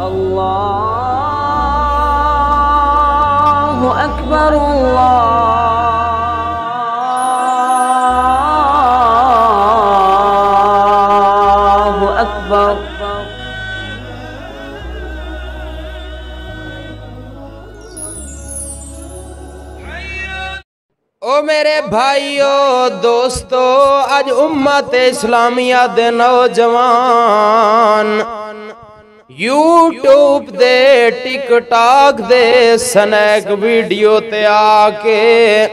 اللہ اکبر اللہ اکبر۔ او میرے بھائیو دوستو، آج امت اسلامیہ دے نوجوان یوٹیوب دے ٹک ٹاک دے سنیک ویڈیو تے آکے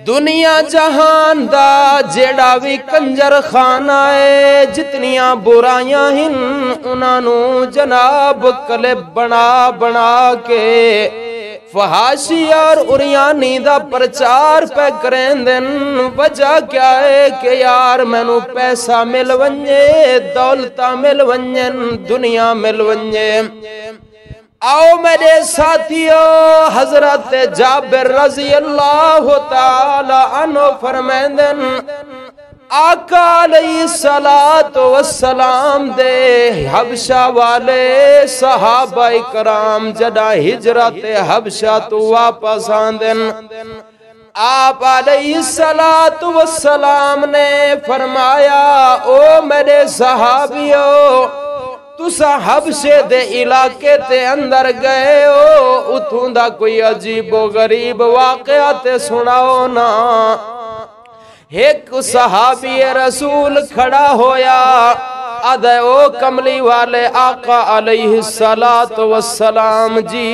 دنیا جہان دا جیڑا بھی کنجر خانہ ہے، جتنیاں برائیاں ہن انہوں جناب کلپ بنا بنا کے فحاشی اور اریانی دا پرچار پہ کریں دن۔ وجہ کیا ہے کہ یار میں نو پیسہ مل ونجے، دولتہ مل ونجن، دنیا مل ونجے۔ آؤ میرے ساتھیو، حضرت جابر رضی اللہ تعالی عنہ فرمائیں دن آقا علیہ السلام دے حبشہ والے صحابہ کرام جدہ ہجرت حبشہ تو واپس آندن، آپ علیہ السلام نے فرمایا او میرے صحابیو، تسا حبشے دے علاقے تے اندر گئے ہو، اتھوں دا کوئی عجیب و غریب واقعہ تے سناؤ نا۔ ایک صحابی رسول کھڑا ہویا، آدھے او کملی والے آقا علیہ السلام جی،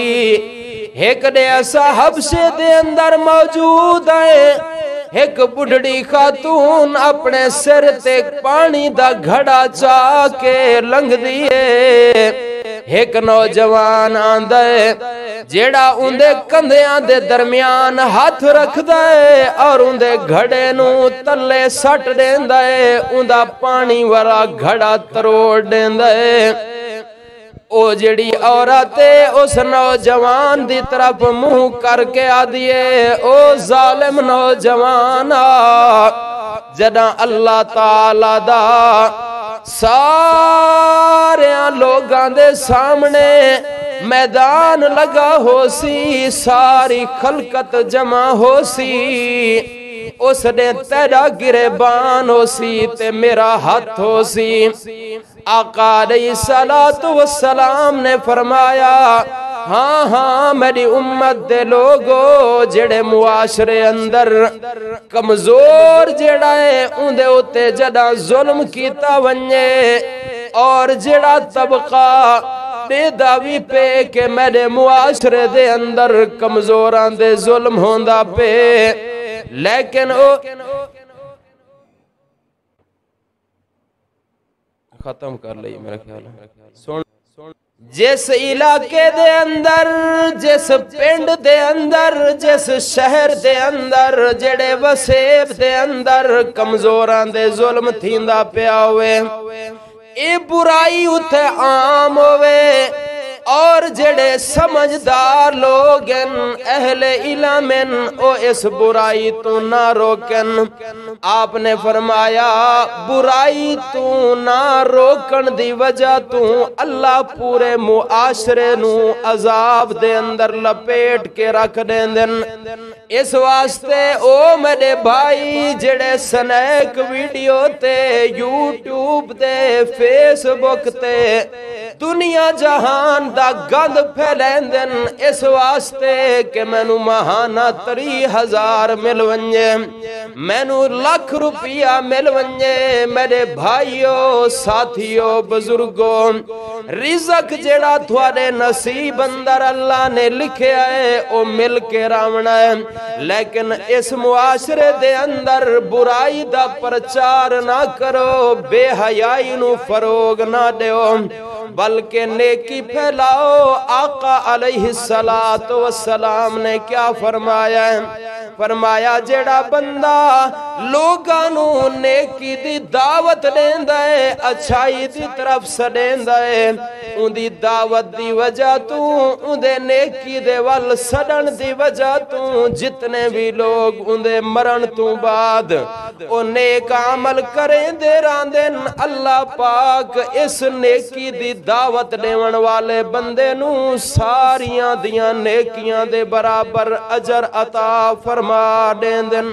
ایک دے ایسا حبشے دے اندر موجود ہے، ایک بڑھڑی خاتون اپنے سر تے پانی دا گھڑا چاہ کے لنگ دیئے، ایک نوجوان آندھے جیڑا اندے کندیاں دے درمیان ہاتھ رکھ دائے اور اندے گھڑے نو تلے سٹ دین دائے، اندہ پانی ورا گھڑا تروڑ دین دائے۔ او جڑی عورتے اس نوجوان دی طرف منہ کر کے آدھئے او ظالم نوجوانا، جدہ اللہ تعالیٰ دا سارے لوگاں دے سامنے میدان لگا ہو سی، ساری خلقت جمع ہو سی، اس نے تیرا گریبان ہو سی تے میرا ہاتھ ہو سی۔ آقا علیہ السلام نے فرمایا ہاں ہاں میری امت دے لوگو، جڑے معاشرے اندر کمزور جڑا ہے اندے ہوتے جڑا ظلم کیتا ونجے، اور جڑا طبقہ بے دعوی پہ کہ میرے معاشرے دے اندر کمزوراں دے ظلم ہوندہ پہ، لیکن او ختم کر لئی میرا خیال ہے۔ جس علاقے دے اندر، جس پنڈ دے اندر، جس شہر دے اندر، جڑے وسیب دے اندر کمزوراں دے ظلم تھیندا پیا ہوئے، اے برائی اتھے عام ہوئے، اور جڑے سمجھدار لوگن اہل علمن او اس برائی تو نہ روکن۔ آپ نے فرمایا برائی تو نہ روکن دی وجہ تو اللہ پورے معاشرے نو عذاب دے اندر لپیٹ کے رکھ دین دن۔ اس واسطے او میرے بھائی جڑے سنیک ویڈیو تے یوٹیوب تے فیس بک تے دنیا جہان دا گند پھیلین دن، اس واسطے کہ میں نو مہانہ 30,000 مل ونجے، میں نو لاکھ روپیہ مل ونجے۔ میرے بھائیو ساتھیو بزرگوں، رزق جڑا تھوڑے نصیب اندر اللہ نے لکھے آئے او مل کے راونا ہے، لیکن اس معاشرے دے اندر برائی دا پرچار نہ کرو، بے حیائی نو فروغ نہ دیو، بلکہ نیکی پھیلاؤ۔ آقا علیہ السلام نے کیا فرمایا ہے؟ فرمایا جیڑا بندہ لوگانو نیکی دی دعوت دیندہ ہے، اچھائی دی طرف سڈیندہ ہے، ان دی دعوت دی وجہ تو، ان دے نیکی دے وال سڈن دی وجہ تو، جتنے بھی لوگ ان دے مرن تو بعد او نیک عمل کریں دے راندن اللہ پاک اس نیکی دی دعوت دیون والے بندے نو ساریاں دیاں نیکیاں دے برابر اجر عطا فرما دین دن